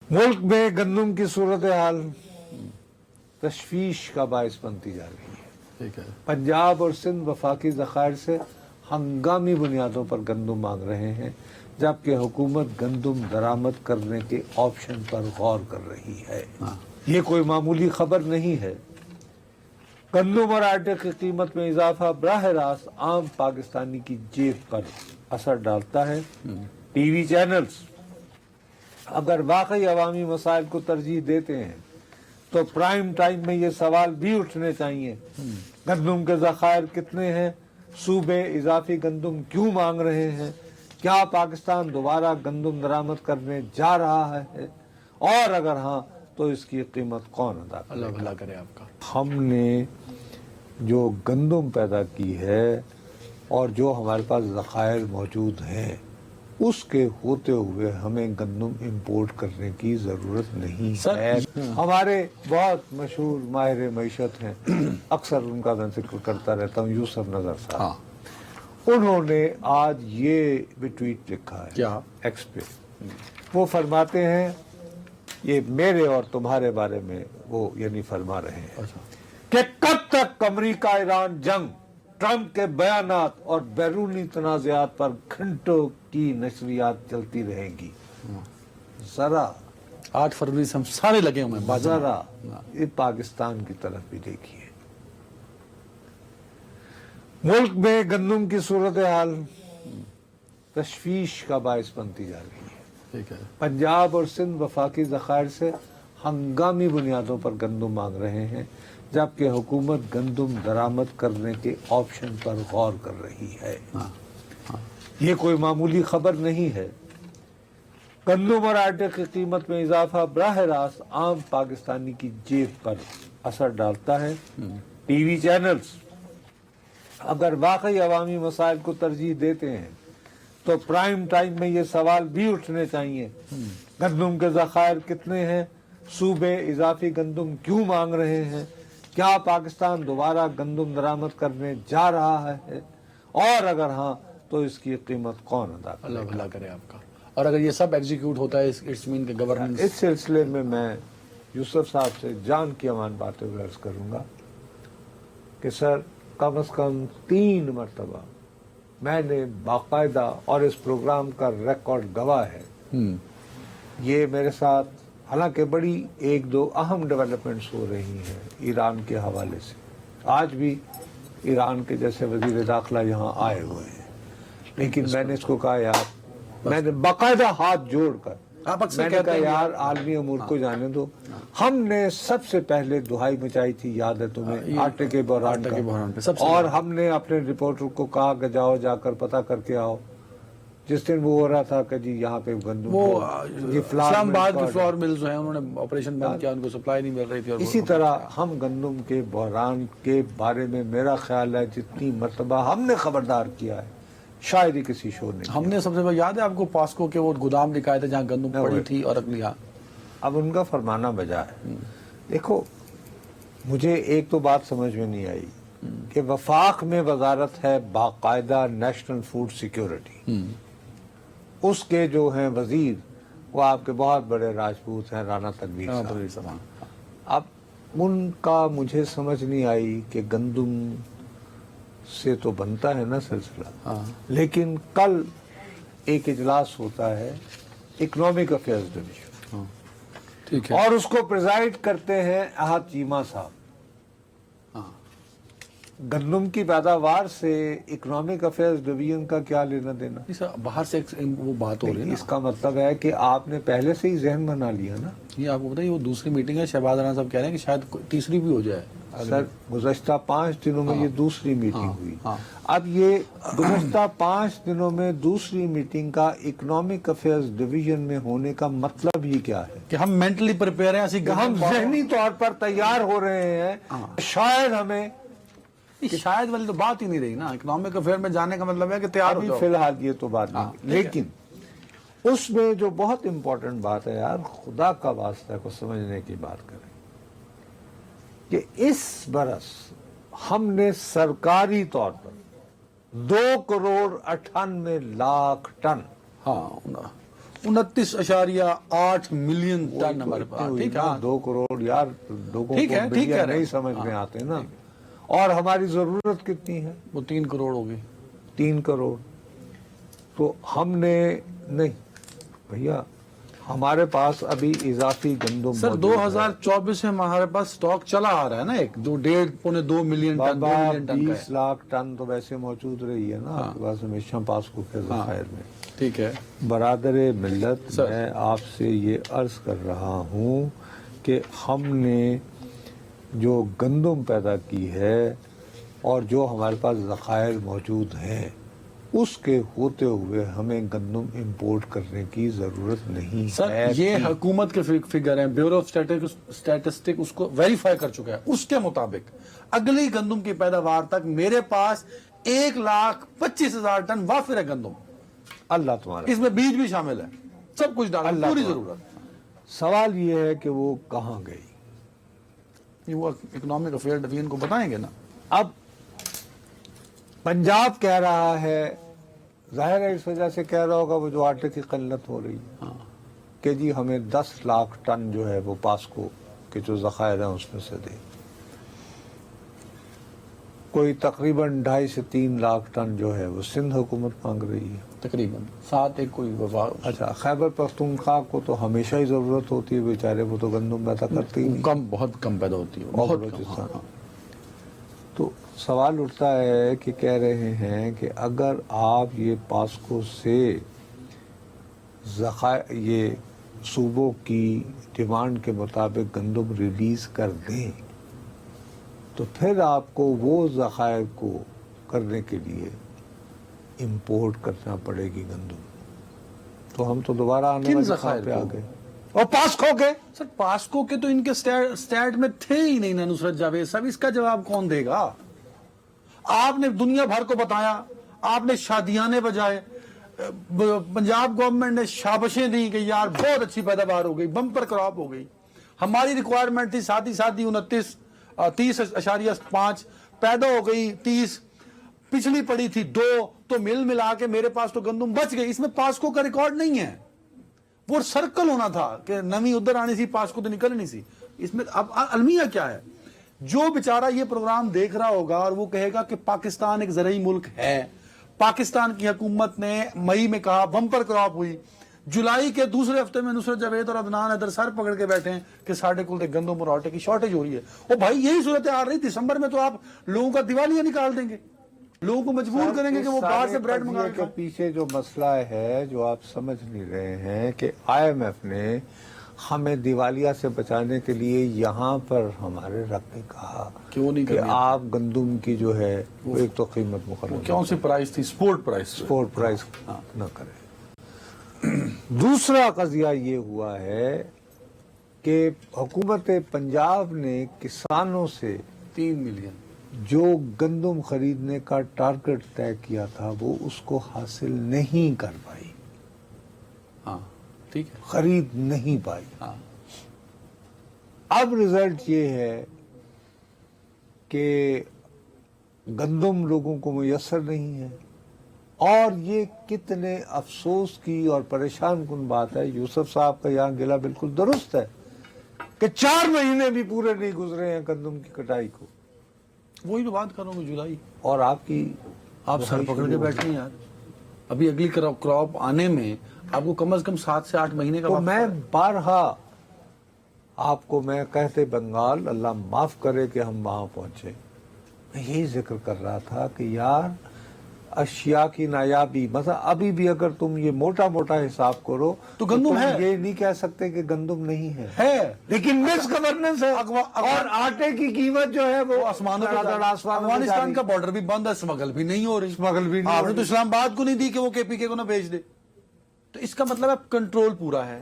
मुल्क में गंदम की सूरत हाल तशवीश का बायस बनती जा रही है। ठीक है। पंजाब और सिंध वफाकी ज़खायर से हंगामी बुनियादों पर गंदम मांग रहे हैं, जबकि हुकूमत गंदम दरामद करने के ऑप्शन पर गौर कर रही है। ये कोई मामूली खबर नहीं है। गंदम और आटे की कीमत में इजाफा बराह रास्त आम पाकिस्तानी की जेब पर असर डालता है। टीवी चैनल्स अगर वाकई अवामी मसाइल को तरजीह देते हैं तो प्राइम टाइम में ये सवाल भी उठने चाहिए, गंदम के ज़खायर कितने हैं, सूबे इजाफी गंदम क्यों मांग रहे हैं, क्या पाकिस्तान दोबारा गंदम दरामद करने जा रहा है, और अगर हाँ तो इसकी कीमत कौन अदा करेगा। अल्लाह भला करे आपका। हमने जो गंदम पैदा की है और जो हमारे पास ज़खायर मौजूद हैं, उसके होते हुए हमें गंदम इंपोर्ट करने की ज़रूरत नहीं है। हमारे बहुत मशहूर माहिर मईशत हैं, अक्सर उनका मैं जिक्र करता रहता हूँ, यूसुफ नज़र साहब। उन्होंने आज ये भी ट्वीट लिखा है, क्या एक्स पे। वो फरमाते हैं, ये मेरे और तुम्हारे बारे में वो यानी फरमा रहे हैं कि कब तक अमरीका ईरान जंग, ट्रंप के बयानात और बैरूनी तनाज़ात पर घंटों की नशरियात चलती रहेंगी। जरा 8 फरवरी से हम सारे लगे हुए हैं। जरा ये पाकिस्तान की तरफ भी देखिए। मुल्क में गंदम की सूरत हाल तशवीश का बायस बनती जा रही है। ठीक है। पंजाब और सिंध वफाकी ज़खायर से हंगामी बुनियादों पर गंदम मांग रहे हैं, जबकि हुकूमत गंदम दरामद करने के ऑप्शन पर गौर कर रही है। ये कोई मामूली खबर नहीं है। गंदम और आटे की कीमत में इजाफा बराह रास्त आम पाकिस्तानी की जेब पर असर डालता है। टीवी चैनल्स अगर वाकई अवामी मसाइल को तरजीह देते हैं तो प्राइम टाइम में ये सवाल भी उठने चाहिए, गंदम के ज़खायर कितने हैं, सूबे इजाफी गंदम क्यों मांग रहे हैं, क्या पाकिस्तान दोबारा गंदम दरामद करने जा रहा है, और अगर हाँ तो इसकी कीमत कौन अदा करेगा। अल्लाह भला करे आपका। और अगर ये सब एग्जीक्यूट होता है, इट्स मीन के गवर्नेंस। इस सिलसिले में मैं यूसुफ साहब से जान की अमान बातें अर्ज करूंगा कि सर, कम से कम 3 मरतबा मैंने बाकायदा, और इस प्रोग्राम का रिकॉर्ड गवाह है, ये मेरे साथ हालांकि बड़ी 1-2 अहम डेवलपमेंट्स हो रही हैं ईरान के हवाले से। आज भी ईरान के जैसे वजीर दाखिला यहाँ आए हुए हैं, लेकिन मैंने इसको कहा यार, मैंने बाकायदा हाथ जोड़कर मैंने कहा यार आलमी अमूर को जाने दो। हमने सबसे पहले दुहाई मचाई थी, याद है तुम्हें, आटे के बहरान का, और हमने अपने रिपोर्टर को कहा कि जाओ जाकर पता करके आओ। जिस दिन वो हो रहा था कि जी यहाँ पे गंदम, वो इस्लामाबाद के फ्लोर मिल्स हैं, उन्होंने ऑपरेशन बंद किया, उनको सप्लाई नहीं मिल रही थी। और इसी तरह हम गंदम के बहरान के बारे में मेरा ख्याल है जितनी मरतबा हमने खबरदार किया है, शायद ही किसी शो ने। हमने सबसे पहले, याद है आपको, पॉस्को के वो गोदाम दिखाए थे जहाँ गंदम पड़ी थी और रख लिया। अब उनका फरमाना बजा है। देखो, मुझे एक तो बात समझ में नहीं आई कि वफाक में वजारत है बाकायदा नेशनल फूड सिक्योरिटी, उसके जो हैं वजीर वो आपके बहुत बड़े राजपूत हैं, राणा तनवीर साहब। अब उनका मुझे समझ नहीं आई कि गंदम से तो बनता है ना सिलसिला, लेकिन कल एक इजलास होता है इकोनॉमिक अफेयर्स डिवीजन, ठीक है, और उसको प्रिजाइड करते हैं अहद चीमा साहब। गंदम की पैदावार से इकोनॉमिक अफेयर्स डिवीजन का क्या लेना देना। बाहर से वो बात हो रही है। इसका मतलब है कि आपने पहले से ही जहन बना लिया ना। ये आपको बताइए, वो दूसरी मीटिंग है, शहबाज राना साहब कह रहे हैं कि शायद तीसरी भी हो जाए। सर, गुज़श्ता 5 दिनों में ये दूसरी मीटिंग हुई। अब ये गुज़श्ता 5 दिनों में दूसरी मीटिंग का इकोनॉमिक अफेयर्स डिवीजन में होने का मतलब ही क्या है कि हम मेंटली प्रिपेयर हैं, हम ज़हनी तौर पर तैयार हो रहे हैं। शायद हमें, शायद वाली तो बात ही नहीं रही ना। इकोनॉमिक अफेयर में जाने का मतलब है कि तैयार हो जाओ। फिलहाल ये तो बात नहीं, लेकिन उसमें जो बहुत इंपॉर्टेंट बात है यार, खुदा का वास्ता को समझने की बात करें कि इस बरस हमने सरकारी तौर पर 2 crore 98 lakh ton 29.8 million ton ہمارے پاس. ٹھیک ہے 2 کروڑ یار لوگوں کو ٹھیک ہے بلین نہیں سمجھ میں آتے نا. اور ہماری ضرورت کتنی ہے؟ وہ 3 کروڑ ہوگی. 3 کروڑ. تو ہم نے نہیں بھیا، ہمارے پاس ابھی اضافی گندم سر 2024 میں ہمارے پاس سٹاک چلا آ رہا ہے نا، ایک 1.5-2 ملین ٹن. 2 ملین ٹن کا 20 لاکھ ٹن تو ویسے موجود رہی ہے نا آپ کے پاس ہمیشہ پاسکو کے ذخائر میں. ٹھیک ہے برادر ملت، میں آپ سے یہ عرض کر رہا ہوں کہ ہم نے جو گندم پیدا کی ہے اور جو ہمارے پاس ذخائر موجود ہیں، اس کے ہوتے ہوئے ہمیں گندم امپورٹ کرنے کی ضرورت نہیں سر. ہے. یہ حکومت کے فگر ہیں، بیورو آف اسٹیٹسٹک اس کو ویریفائی کر چکا ہے. اس کے مطابق اگلی گندم کی پیداوار تک میرے پاس 1,25,000 ٹن وافر ہے گندم. اللہ تمہارا. اس میں بیج بھی شامل ہے، سب کچھ ڈالا، پوری ضرورت. سوال یہ ہے کہ وہ کہاں گئی؟ وہ اکنامک افیئر ڈویژن کو بتائیں گے نا. اب پنجاب کہہ رہا ہے، ظاہر ہے اس وجہ سے کہہ رہا ہوگا وہ جو آٹے کی قلت ہو رہی ہے کہ جی ہمیں 10 لاکھ ٹن جو ہے وہ پاسکو کے جو ذخائر ہیں اس میں سے دے. کوئی تقریباً 2.5 سے 3 لاکھ ٹن جو ہے وہ سندھ حکومت مانگ رہی ہے. تقریباً 7 ایک کوئی اچھا، خیبر پختونخوا کو تو ہمیشہ ہی ضرورت ہوتی ہے، بیچارے وہ تو گندم پیدا کرتے ہی نہیں. کم، بہت کم پیدا ہوتی ہے، بہت کم. تو سوال اٹھتا ہے کہ کہہ رہے ہیں کہ اگر آپ یہ پاسکو سے یہ صوبوں کی ڈیمانڈ کے مطابق گندم ریلیز کر دیں تو پھر آپ کو وہ ذخائر کو کرنے کے لیے امپورٹ کرنا پڑے گی گندم. تو ہم تو دوبارہ آنے والے ذخائر پہ آ کو؟ گئے. اور پاسکو کے سر پاسکو کے تو ان کے سٹیٹ میں تھے ہی نہیں نا نصرت جاوید صاحب. اس کا جواب کون دے گا؟ آپ نے دنیا بھر کو بتایا، آپ نے شادیانے بجائے، پنجاب گورنمنٹ نے شابشیں دی کہ یار بہت اچھی پیداوار ہو گئی، بمپر کراپ ہو گئی. ہماری ریکوائرمنٹ تھی ساتھ ہی 30.5 پیدا ہو گئی، 30 پچھلی پڑی تھی 2، تو مل ملا کے میرے پاس تو گندم بچ گئی. اس میں پاسکو کا ریکارڈ نہیں ہے. وہ سرکل ہونا تھا کہ نمی ادھر آنی سی، پاسکو تو نکلنی سی. اس میں اب المیہ کیا ہے؟ جو بیچارہ یہ پروگرام دیکھ رہا ہوگا اور وہ کہے گا کہ پاکستان ایک زرعی ملک ہے، پاکستان کی حکومت نے مئی میں کہا بمپر کراپ ہوئی، جولائی کے دوسرے ہفتے میں نصرت جاوید اور عدنان حیدر سر پکڑ کے بیٹھے ہیں کہ ساڑھے کل گندم اور آٹے کی شارٹیج ہو رہی ہے. او بھائی یہی صورت آ رہی دسمبر میں تو آپ لوگوں کا دیوالیاں نکال دیں گے، لوگوں کو مجبور کریں گے کہ وہ باہر سے بریڈ منگا کے پیچھے جو مسئلہ ہے جو آپ سمجھ نہیں رہے ہیں کہ IMF نے ہمیں دیوالیہ سے بچانے کے لیے یہاں پر ہمارے رکھ کے کہا کیوں نہیں کہ آپ گندم کی جو ہے وہ ایک تو قیمت مقرر کون سی پرائز تھی؟ سپورٹ پرائز نہ کرے. دوسرا قضیہ یہ ہوا ہے کہ حکومت پنجاب نے کسانوں سے 3 ملین جو گندم خریدنے کا ٹارگٹ طے کیا تھا وہ اس کو حاصل نہیں کر پائی. ہاں ٹھیک ہے، خرید نہیں پائی. ہاں. اب رزلٹ یہ ہے کہ گندم لوگوں کو میسر نہیں ہے. اور یہ کتنے افسوس کی اور پریشان کن بات ہے. یوسف صاحب کا یہاں گلہ بالکل درست ہے کہ 4 مہینے بھی پورے نہیں گزرے ہیں گندم کی کٹائی کو. وہی تو بات کر رہا ہوں جولائی. اور آپ سر پکڑ کے بیٹھے ہیں یار. ابھی اگلی کراپ آنے میں آپ کو کم از کم 7 سے 8 مہینے کا تو وقت میں ہے. بارہا آپ کو میں کہتے بنگال اللہ معاف کرے کہ ہم وہاں پہنچے، میں یہی ذکر کر رہا تھا کہ یار اشیاء کی نایابی، مثلا ابھی بھی اگر تم یہ موٹا موٹا حساب کرو تو گندم ہے. یہ نہیں کہہ سکتے کہ گندم نہیں ہے لیکن مس گورننس ہے. اور آٹے کی قیمت جو ہے وہ آسمانوں پہ. افغانستان کا بارڈر بھی بند ہے، اسمگل بھی نہیں ہو رہی. آپ نے تو اسلام آباد کو نہیں دی کہ وہ KPK کو نہ بھیج دے. تو اس کا مطلب ہے کنٹرول پورا ہے.